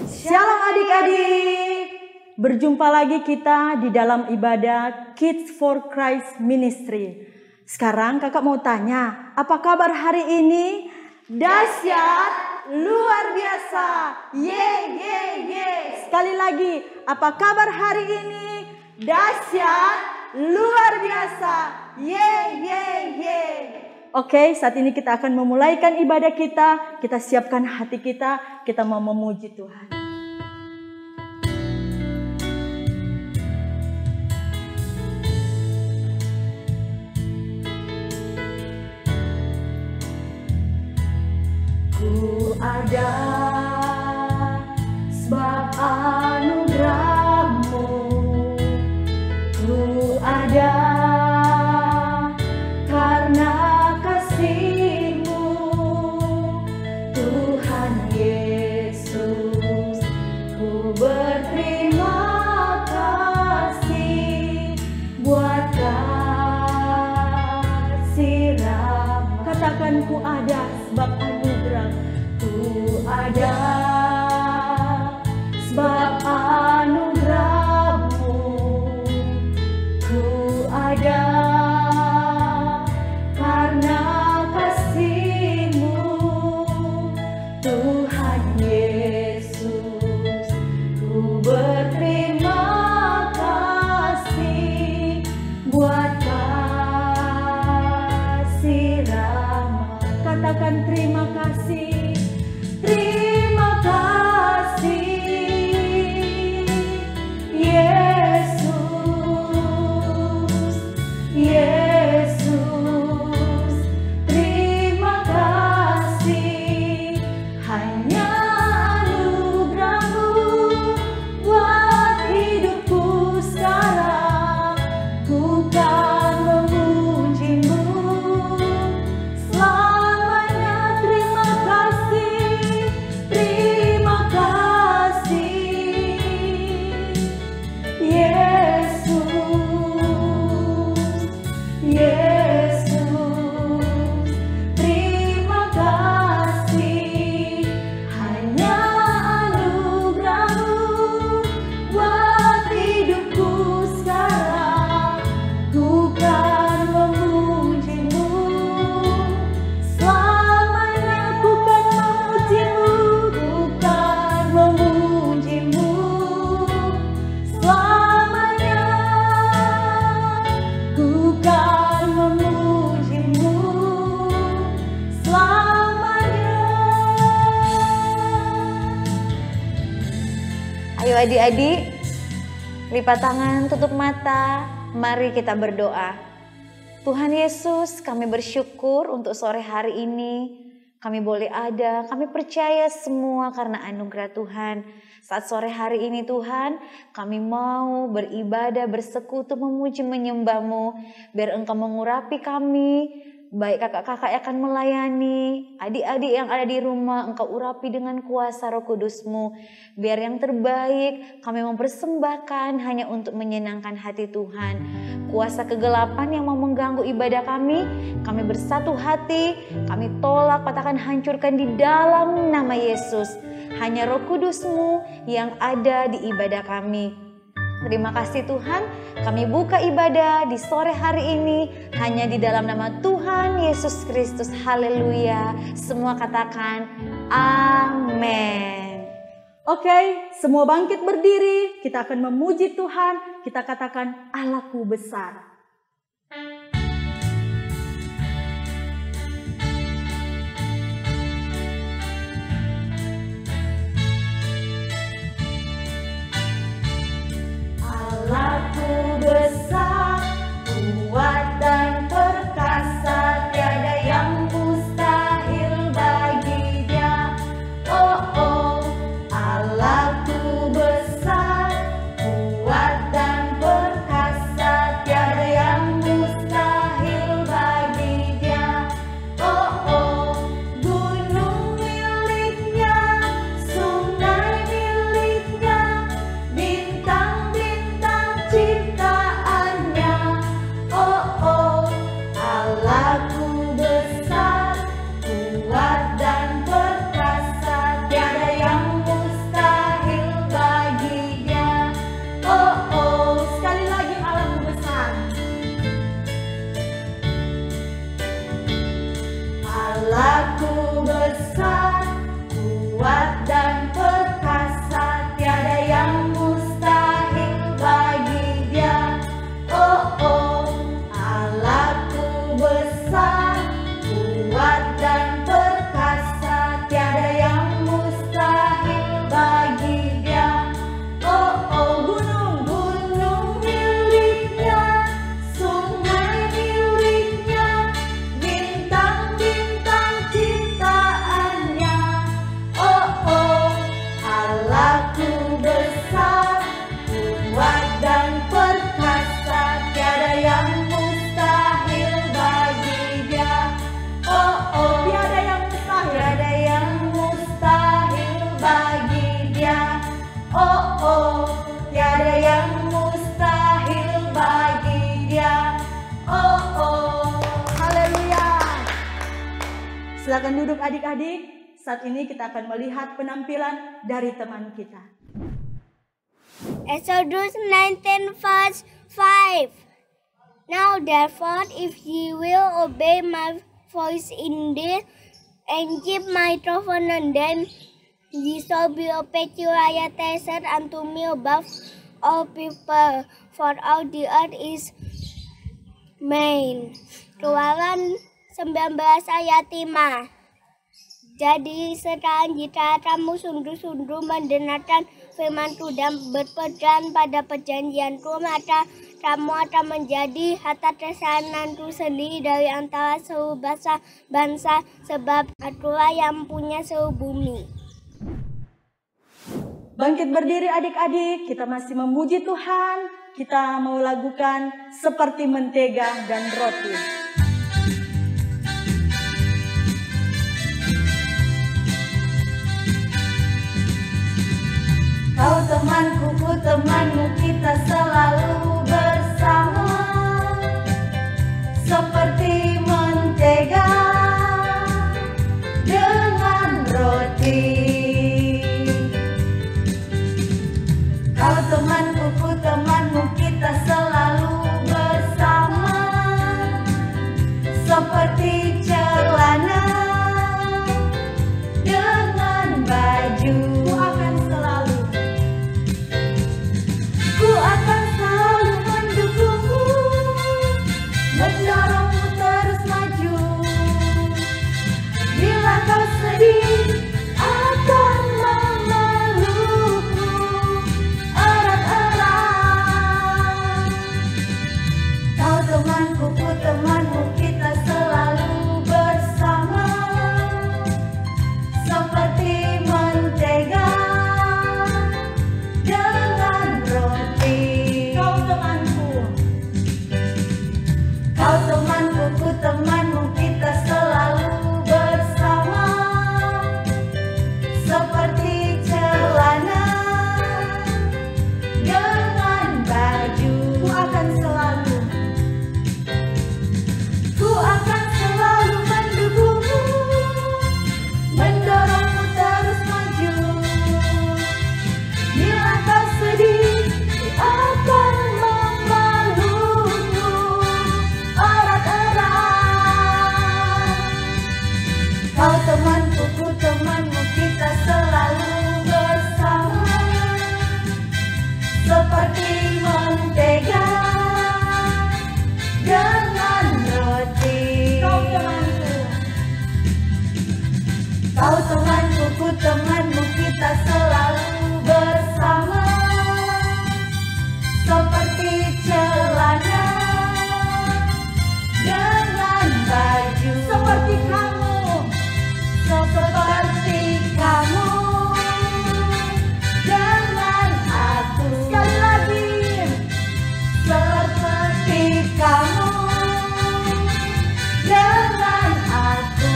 Shalom adik-adik, berjumpa lagi kita di dalam ibadah Kids for Christ Ministry. Sekarang kakak mau tanya, apa kabar hari ini? Dahsyat, luar biasa, ye ye ye. Sekali lagi, apa kabar hari ini? Dahsyat, luar biasa, ye ye ye. Oke, saat ini kita akan memulaikan ibadah kita. Kita siapkan hati kita mau memuji Tuhan. Ku ada sebab anugerah-Mu, ku ada karena kasih-Mu, Tuhan Yesus. Ku berterima kasih buat kasih rahmat. Katakan ku ada sebab anugerah, ku ada sebab anugerah-Mu, ku ada karena kasih-Mu, Tuhan Yesus. Ku berterima kasih buat kasih rahmat. Katakan terima kasih, terima kasih Yesus, Yesus. Terima kasih, hanya anugerah-Mu buat hidupku sekarang. Ku kan memuji-Mu selamanya. Terima kasih, terima kasih Yesus, Yesus. Terima kasih, hanya anugerah-Mu buat hidupku sekarang. Ku kan memuji-Mu selamanya. Ku kan memuji-Mu, ku kan memuji-Mu selamanya. Ku kan memuji-Mu selamanya. Ayo adik-adik, lipat tangan, tutup mata, mari kita berdoa. Tuhan Yesus, kami bersyukur untuk sore hari ini. Kami boleh ada, kami percaya semua karena anugerah Tuhan. Saat sore hari ini Tuhan, kami mau beribadah, bersekutu, memuji, menyembah-Mu. Biar Engkau mengurapi kami, baik kakak-kakak yang akan melayani, adik-adik yang ada di rumah, Engkau urapi dengan kuasa Roh Kudus-Mu. Biar yang terbaik kami mempersembahkan hanya untuk menyenangkan hati Tuhan. Kuasa kegelapan yang mau mengganggu ibadah kami bersatu hati, kami tolak, patahkan, hancurkan di dalam nama Yesus. Hanya Roh Kudus-Mu yang ada di ibadah kami. Terima kasih Tuhan, kami buka ibadah di sore hari ini hanya di dalam nama Tuhan Yesus Kristus. Haleluya. Semua katakan amin. Oke, semua bangkit berdiri. Kita akan memuji Tuhan. Kita katakan Allahku besar. Allahku besar, kuat dan perkasa, tiada yang mustahil baginya. Oh oh, Allahku besar, kuat dan perkasa, tiada Silakan duduk adik-adik. Saat ini kita akan melihat penampilan dari teman kita. Exodus 19 verse 5. Now therefore, if ye will obey my voice indeed, and keep my covenant, then ye shall be a peculiar treasure unto me above all people, for all the earth is mine. Keluaran 19 ayat 5. Jadi sekarang jika kamu sungguh-sungguh mendengarkan firman-Ku dan berpegang pada perjanjian-Ku, maka kamu akan menjadi harta kekayaan-Ku sendiri dari antara seluruh bangsa, sebab Akulah yang punya seluruh bumi. Bangkit berdiri adik-adik, kita masih memuji Tuhan. Kita mau lakukan seperti mentega dan roti. Kau temanku, ku temanmu, kita selalu bersama. Seperti mentega dengan roti. Kau temanku, ku temanmu, kita selalu bersama. Seperti celana dengan baju. Ku akan selalu mendukungmu, mendorongmu terus maju. Bila kau sedih, akan memelukmu erat-erat. Kau temanku, ku temanmu, kita selalu bersama. Seperti mentega dengan roti. Kau temanku, ku temanmu, kita selalu bersama. Seperti celana dengan baju. Ku akan selalu mendukungmu, mendorongmu terus maju. Bila kau sedih, akan memelukmu erat-erat. Kau temanku, ku temanmu, kita selalu bersama. Seperti mentega dengan roti. Kau temanku, ku temanmu, kita selalu bersama. Seperti celana dengan baju. Seperti kamu dengan aku. Sekali lagi. Seperti kamu dengan aku.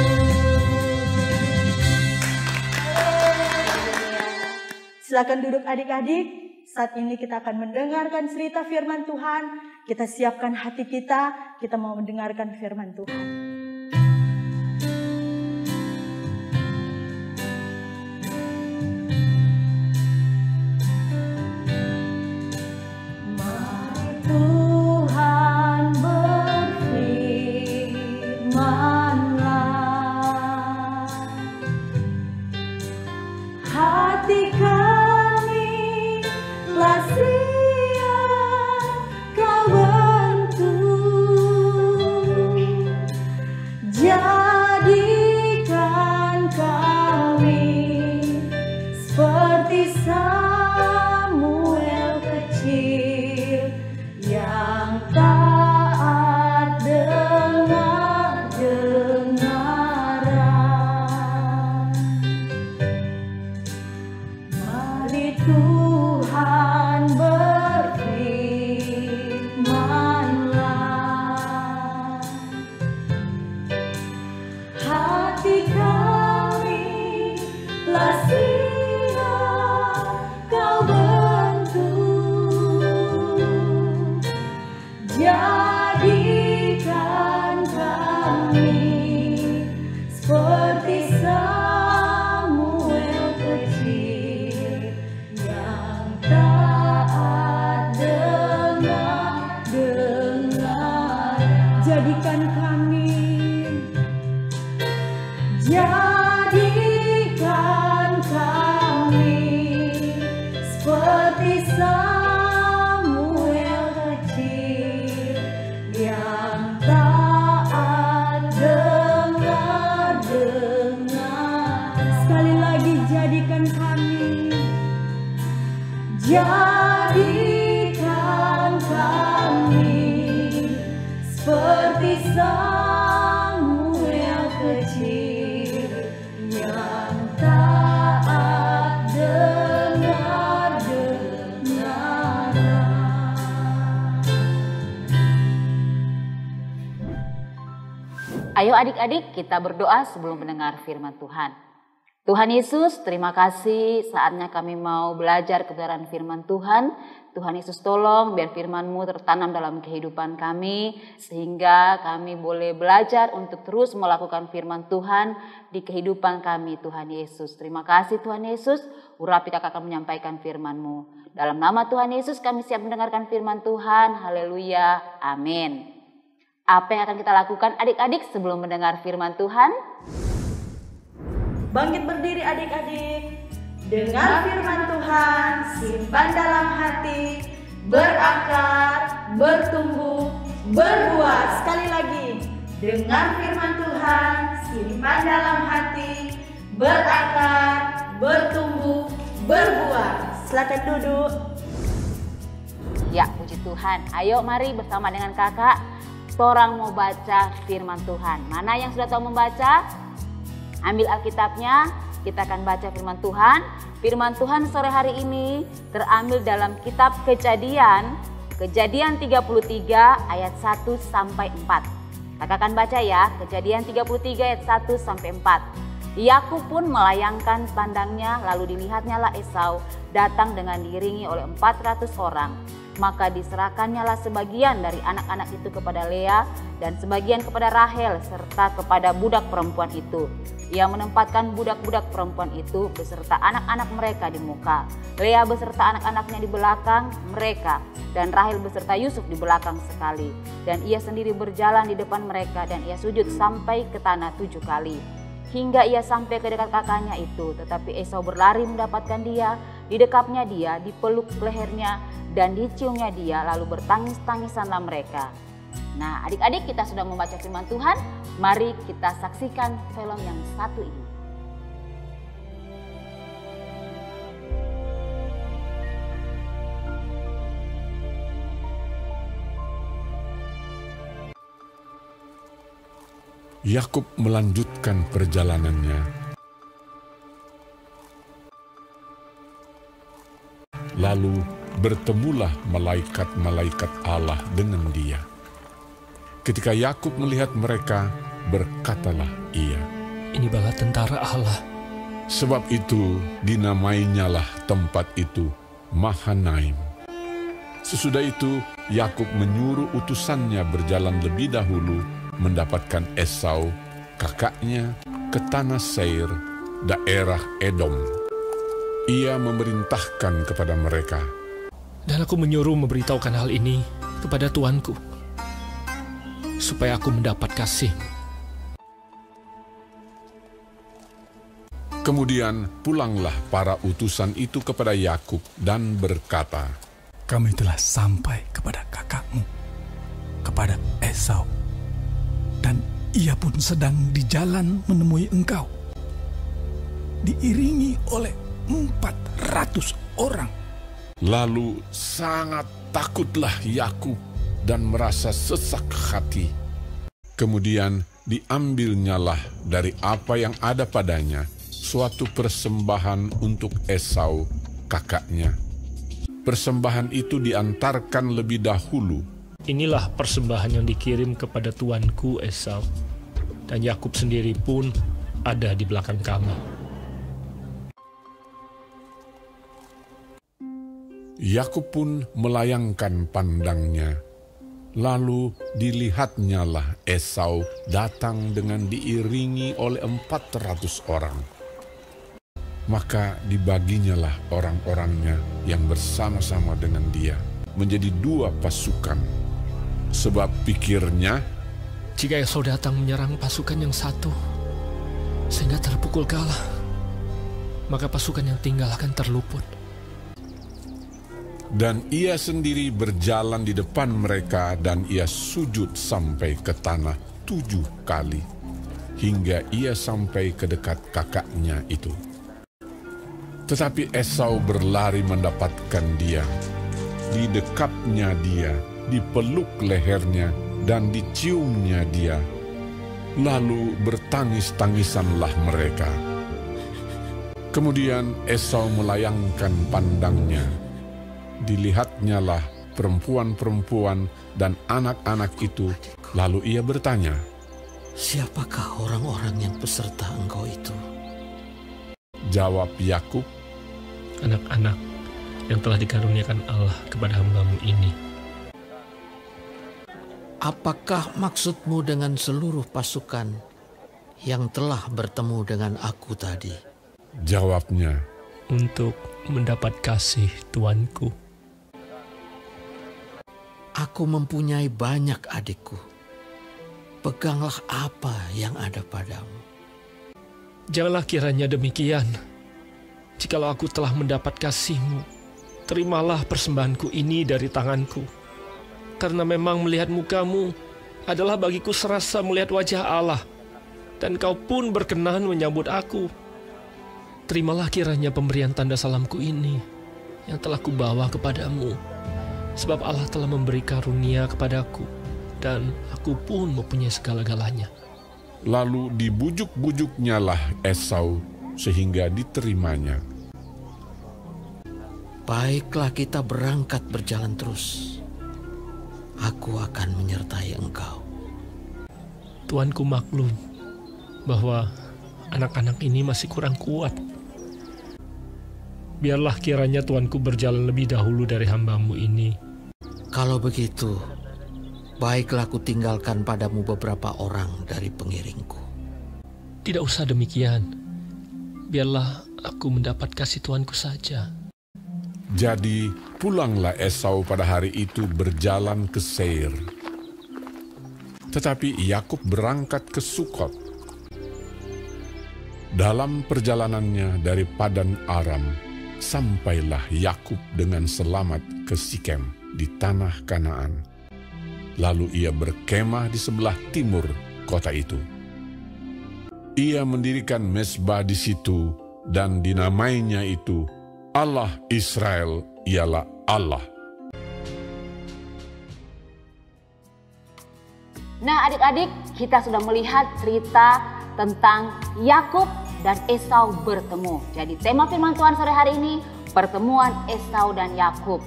Silakan duduk adik-adik. Saat ini kita akan mendengarkan cerita firman Tuhan. Kita siapkan hati kita mau mendengarkan firman Tuhan. Tuhan berfirman-Lah, hati kami telah siap Kau bentuk, jadikan kami, jadikan kami seperti Samuel kecil yang taat dengar. Sekali lagi, jadikan kami, jadikan kami seperti Samuel kecil yang taat dengar. Ayo adik-adik, kita berdoa sebelum mendengar firman Tuhan. Tuhan Yesus, terima kasih saatnya kami mau belajar kebenaran firman Tuhan. Tuhan Yesus tolong biar firman-Mu tertanam dalam kehidupan kami, sehingga kami boleh belajar untuk terus melakukan firman Tuhan di kehidupan kami, Tuhan Yesus. Terima kasih Tuhan Yesus, urapi kakak akan menyampaikan firman-Mu. Dalam nama Tuhan Yesus kami siap mendengarkan firman Tuhan, haleluya, amin. Apa yang akan kita lakukan adik-adik sebelum mendengar firman Tuhan? Bangkit berdiri adik-adik, dengar firman Tuhan, simpan dalam hati, berakar, bertumbuh, berbuah. Sekali lagi, dengar firman Tuhan, simpan dalam hati, berakar, bertumbuh, berbuah. Silakan duduk. Ya, puji Tuhan. Ayo mari bersama dengan kakak, seorang mau baca firman Tuhan. Mana yang sudah tahu membaca? Ambil Alkitabnya, kita akan baca firman Tuhan. Firman Tuhan sore hari ini terambil dalam kitab Kejadian 33 ayat 1 sampai 4. Kakak akan baca ya, Kejadian 33 ayat 1 sampai 4. Yakub pun melayangkan pandangnya, lalu dilihatnya lah Esau datang dengan diiringi oleh 400 orang. Maka diserahkannya lah sebagian dari anak-anak itu kepada Lea dan sebagian kepada Rahel serta kepada budak perempuan itu. Ia menempatkan budak-budak perempuan itu beserta anak-anak mereka di muka, Lea beserta anak-anaknya di belakang mereka, dan Rahel beserta Yusuf di belakang sekali. Dan ia sendiri berjalan di depan mereka dan ia sujud sampai ke tanah 7 kali. Hingga ia sampai ke dekat kakaknya itu, tetapi Esau berlari mendapatkan dia, didekapnya dia, dipeluk lehernya, dan diciumnya dia, lalu bertangis-tangisanlah mereka. Nah, adik-adik, kita sudah membaca firman Tuhan, mari kita saksikan film yang satu ini. Yakub melanjutkan perjalanannya. Lalu bertemulah malaikat-malaikat Allah dengan dia. Ketika Yakub melihat mereka, berkatalah ia, "Ini bala tentara Allah." Sebab itu dinamainyalah tempat itu Mahanaim. Sesudah itu Yakub menyuruh utusannya berjalan lebih dahulu mendapatkan Esau, kakaknya, ke tanah Seir, daerah Edom. Ia memerintahkan kepada mereka, Dan aku menyuruh memberitahukan hal ini kepada tuanku, supaya aku mendapat kasih. Kemudian pulanglah para utusan itu kepada Yakub dan berkata, "Kami telah sampai kepada kakakmu, kepada Esau. Dan ia pun sedang di jalan menemui engkau, diiringi oleh 400 orang. Lalu sangat takutlah Yakub dan merasa sesak hati. Kemudian diambilnyalah dari apa yang ada padanya suatu persembahan untuk Esau, kakaknya. Persembahan itu diantarkan lebih dahulu. Inilah persembahan yang dikirim kepada tuanku Esau, dan Yakub sendiri pun ada di belakang kami. Yakub pun melayangkan pandangnya. Lalu dilihatnyalah Esau datang dengan diiringi oleh 400 orang. Maka dibaginyalah orang-orangnya yang bersama-sama dengan dia menjadi 2 pasukan. Sebab pikirnya Jika Esau datang menyerang pasukan yang satu, sehingga terpukul kalah, maka pasukan yang tinggal akan terluput. Dan ia sendiri berjalan di depan mereka dan ia sujud sampai ke tanah 7 kali, hingga ia sampai ke dekat kakaknya itu. Tetapi Esau berlari mendapatkan dia, didekapnya dia, dipeluk lehernya, dan diciumnya dia. Lalu bertangis-tangisanlah mereka. Kemudian Esau melayangkan pandangnya. Dilihatnyalah perempuan-perempuan dan anak-anak itu. Lalu ia bertanya, "Siapakah orang-orang yang peserta engkau itu?" Jawab Yakub, Anak-anak yang telah dikaruniakan Allah kepada hamba-Mu ini. Apakah maksudmu dengan seluruh pasukan yang telah bertemu dengan aku tadi? Jawabnya, Untuk mendapat kasih Tuanku. Aku mempunyai banyak adikku. Peganglah apa yang ada padamu. Janganlah kiranya demikian. Jikalau aku telah mendapat kasih-Mu, terimalah persembahanku ini dari tanganku. Karena memang melihat muka-Mu adalah bagiku serasa melihat wajah Allah, dan Kau pun berkenan menyambut aku. Terimalah kiranya pemberian tanda salamku ini yang telah kubawa kepadamu, sebab Allah telah memberi karunia kepadaku, dan aku pun mempunyai segala-galanya. lalu dibujuk-bujuknyalah Esau sehingga diterimanya. Baiklah, kita berangkat berjalan terus. Aku akan menyertai engkau. Tuanku maklum bahwa anak-anak ini masih kurang kuat. Biarlah kiranya Tuanku berjalan lebih dahulu dari hamba-Mu ini. Kalau begitu, baiklah aku tinggalkan padamu beberapa orang dari pengiringku. Tidak usah demikian. Biarlah aku mendapat kasih Tuanku saja. Jadi pulanglah Esau pada hari itu berjalan ke Seir. Tetapi Yakub berangkat ke Sukot. Dalam perjalanannya dari Padan Aram, sampailah Yakub dengan selamat ke Sikem di tanah Kanaan. Lalu ia berkemah di sebelah timur kota itu. Ia mendirikan mezbah di situ dan dinamainya itu Allah Israel ialah Allah. Nah adik-adik, kita sudah melihat cerita tentang Yakub dan Esau bertemu. Jadi tema firman Tuhan sore hari ini, pertemuan Esau dan Yakub.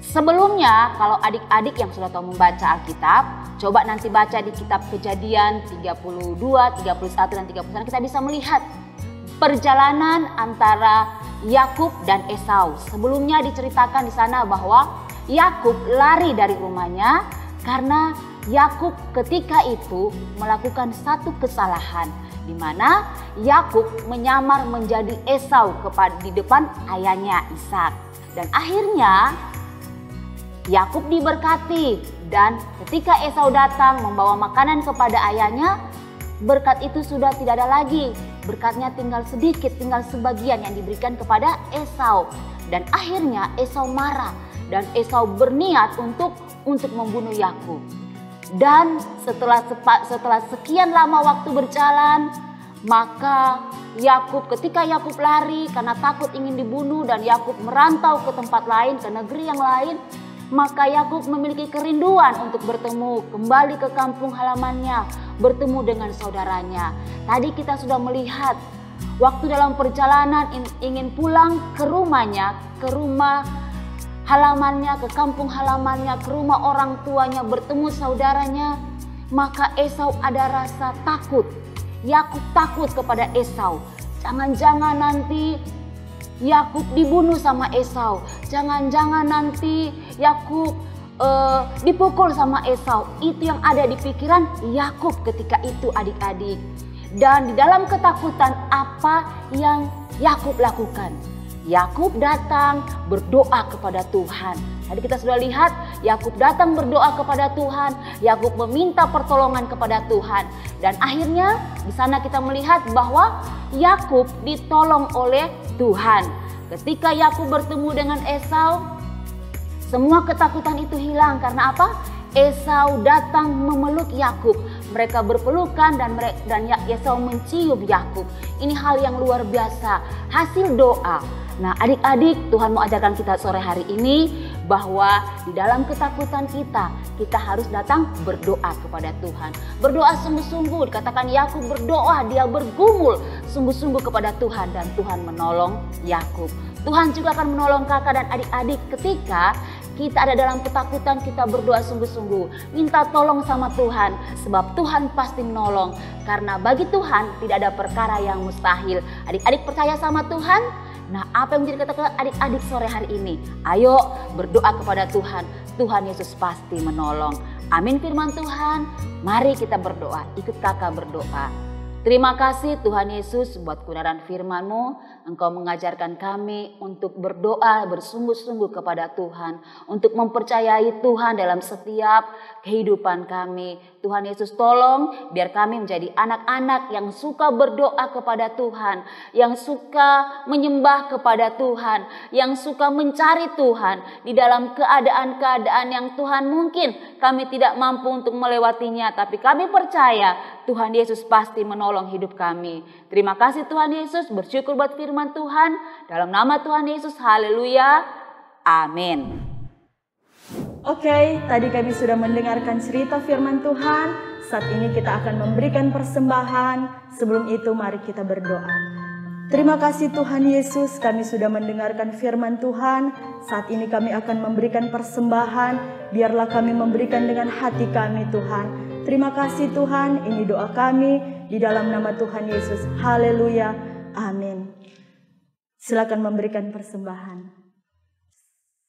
Sebelumnya, kalau adik-adik yang sudah tahu membaca Alkitab, coba nanti baca di kitab Kejadian 32, 31, dan 31, kita bisa melihat perjalanan antara Yakub dan Esau. Sebelumnya diceritakan di sana bahwa Yakub lari dari rumahnya karena Yakub ketika itu melakukan satu kesalahan, di mana Yakub menyamar menjadi Esau di depan ayahnya Ishak. Dan akhirnya Yakub diberkati, dan ketika Esau datang membawa makanan kepada ayahnya, berkat itu sudah tidak ada lagi. Berkatnya tinggal sedikit, tinggal sebagian yang diberikan kepada Esau. Dan akhirnya Esau marah dan Esau berniat untuk membunuh Yakub. Dan setelah sekian lama waktu berjalan, maka ketika Yakub lari karena takut ingin dibunuh dan Yakub merantau ke tempat lain, ke negeri yang lain, maka Yakub memiliki kerinduan untuk bertemu kembali ke kampung halamannya, bertemu dengan saudaranya. Tadi kita sudah melihat waktu dalam perjalanan ingin pulang ke rumahnya, ke rumah halamannya, ke kampung halamannya, ke rumah orang tuanya, bertemu saudaranya, maka Esau ada rasa takut. Yakub takut kepada Esau. Jangan-jangan nanti Yakub dibunuh sama Esau. Jangan-jangan nanti Yakub dipukul sama Esau. Itu yang ada di pikiran Yakub ketika itu, adik-adik. Dan di dalam ketakutan, apa yang Yakub lakukan? Yakub datang berdoa kepada Tuhan. Tadi kita sudah lihat Yakub datang berdoa kepada Tuhan, Yakub meminta pertolongan kepada Tuhan, dan akhirnya di sana kita melihat bahwa Yakub ditolong oleh Tuhan. Ketika Yakub bertemu dengan Esau, semua ketakutan itu hilang. Karena apa? Esau datang memeluk Yakub. Mereka berpelukan dan Esau mencium Yakub. Ini hal yang luar biasa, hasil doa. Nah, adik-adik, Tuhan mau ajarkan kita sore hari ini bahwa di dalam ketakutan kita harus datang berdoa kepada Tuhan. Berdoa sungguh-sungguh. Dikatakan Yakub berdoa, dia bergumul sungguh-sungguh kepada Tuhan, dan Tuhan menolong Yakub. Tuhan juga akan menolong kakak dan adik-adik ketika kita ada dalam ketakutan, kita berdoa sungguh-sungguh. Minta tolong sama Tuhan, sebab Tuhan pasti menolong. Karena bagi Tuhan tidak ada perkara yang mustahil. Adik-adik percaya sama Tuhan? Nah, apa yang menjadi kata adik-adik sore hari ini? Ayo berdoa kepada Tuhan. Tuhan Yesus pasti menolong. Amin firman Tuhan. Mari kita berdoa. Ikut kakak berdoa. Terima kasih Tuhan Yesus buat kebenaran firman-Mu. Engkau mengajarkan kami untuk berdoa bersungguh-sungguh kepada Tuhan. Untuk mempercayai Tuhan dalam setiap kehidupan kami. Tuhan Yesus tolong biar kami menjadi anak-anak yang suka berdoa kepada Tuhan. Yang suka menyembah kepada Tuhan. Yang suka mencari Tuhan di dalam keadaan-keadaan yang Tuhan mungkin kami tidak mampu untuk melewatinya. Tapi kami percaya Tuhan Yesus pasti menolong hidup kami. Terima kasih Tuhan Yesus, bersyukur buat firman Tuhan. Dalam nama Tuhan Yesus, haleluya, amin. Oke, tadi kami sudah mendengarkan cerita firman Tuhan. Saat ini kita akan memberikan persembahan. Sebelum itu mari kita berdoa. Terima kasih Tuhan Yesus, kami sudah mendengarkan firman Tuhan. Saat ini kami akan memberikan persembahan. Biarlah kami memberikan dengan hati kami Tuhan. Terima kasih Tuhan, ini doa kami di dalam nama Tuhan Yesus. Haleluya, amin. Silakan memberikan persembahan.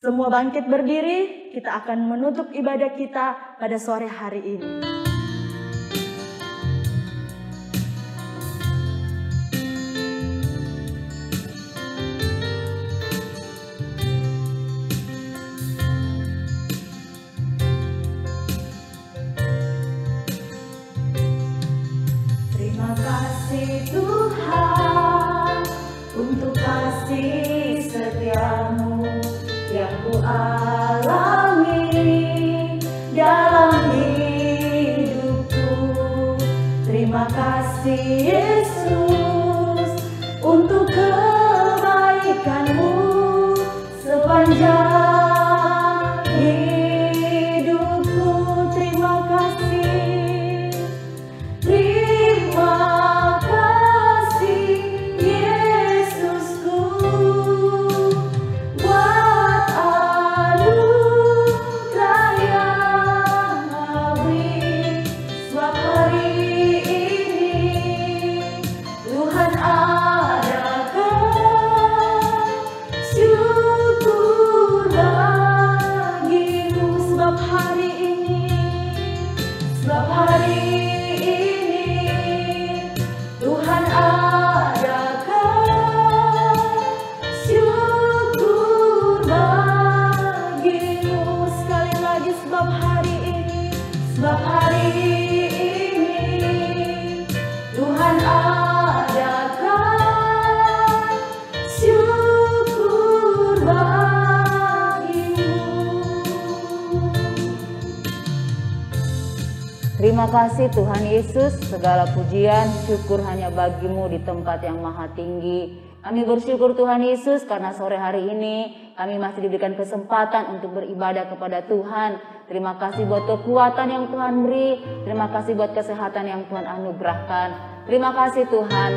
Semua bangkit berdiri, kita akan menutup ibadah kita pada sore hari ini. Terima kasih Tuhan untuk kasih setiamu yang ku alami dalam hidupku. Terima kasih Yesus untuk kebaikanmu sepanjang hidupku. Terima kasih. Terima kasih Yesusku buat anugerah yang abadi. Sebab hari ini Tuhan adakan syukur bagimu. Sebab hari ini Tuhan adakan syukur bagimu. Sekali lagi, sebab hari ini Tuhan adakan syukur bagimu. Terima kasih Tuhan Yesus, segala pujian, syukur hanya bagimu di tempat yang maha tinggi. Kami bersyukur Tuhan Yesus karena sore hari ini kami masih diberikan kesempatan untuk beribadah kepada Tuhan. Terima kasih buat kekuatan yang Tuhan beri, terima kasih buat kesehatan yang Tuhan anugerahkan. Terima kasih Tuhan,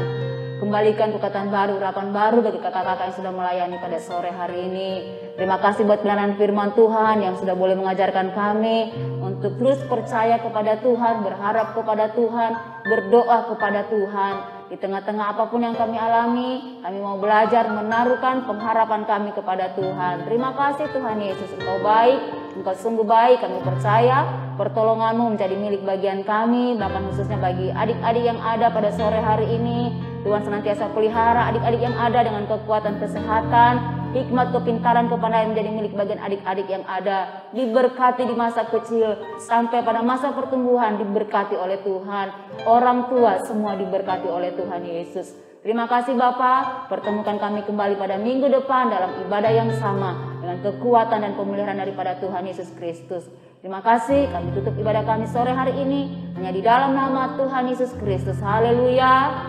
kembalikan kekuatan baru, harapan baru bagi kakak-kakak yang sudah melayani pada sore hari ini. Terima kasih buat kebenaran firman Tuhan yang sudah boleh mengajarkan kami untuk terus percaya kepada Tuhan, berharap kepada Tuhan, berdoa kepada Tuhan. Di tengah-tengah apapun yang kami alami, kami mau belajar menaruhkan pengharapan kami kepada Tuhan. Terima kasih Tuhan Yesus, Engkau baik, Engkau sungguh baik. Kami percaya pertolongan-Mu menjadi milik bagian kami, bahkan khususnya bagi adik-adik yang ada pada sore hari ini. Tuhan senantiasa pelihara adik-adik yang ada dengan kekuatan kesehatan, hikmat, kepintaran, kepandaian menjadi milik bagian adik-adik yang ada. Diberkati di masa kecil sampai pada masa pertumbuhan, diberkati oleh Tuhan. Orang tua semua diberkati oleh Tuhan Yesus. Terima kasih Bapa, pertemukan kami kembali pada minggu depan dalam ibadah yang sama dengan kekuatan dan pemeliharaan daripada Tuhan Yesus Kristus. Terima kasih, kami tutup ibadah kami sore hari ini hanya di dalam nama Tuhan Yesus Kristus. Haleluya.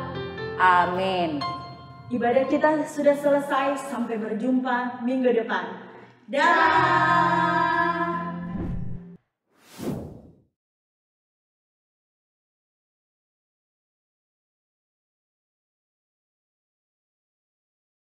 Amin. Ibadah kita sudah selesai, sampai berjumpa minggu depan. Dah.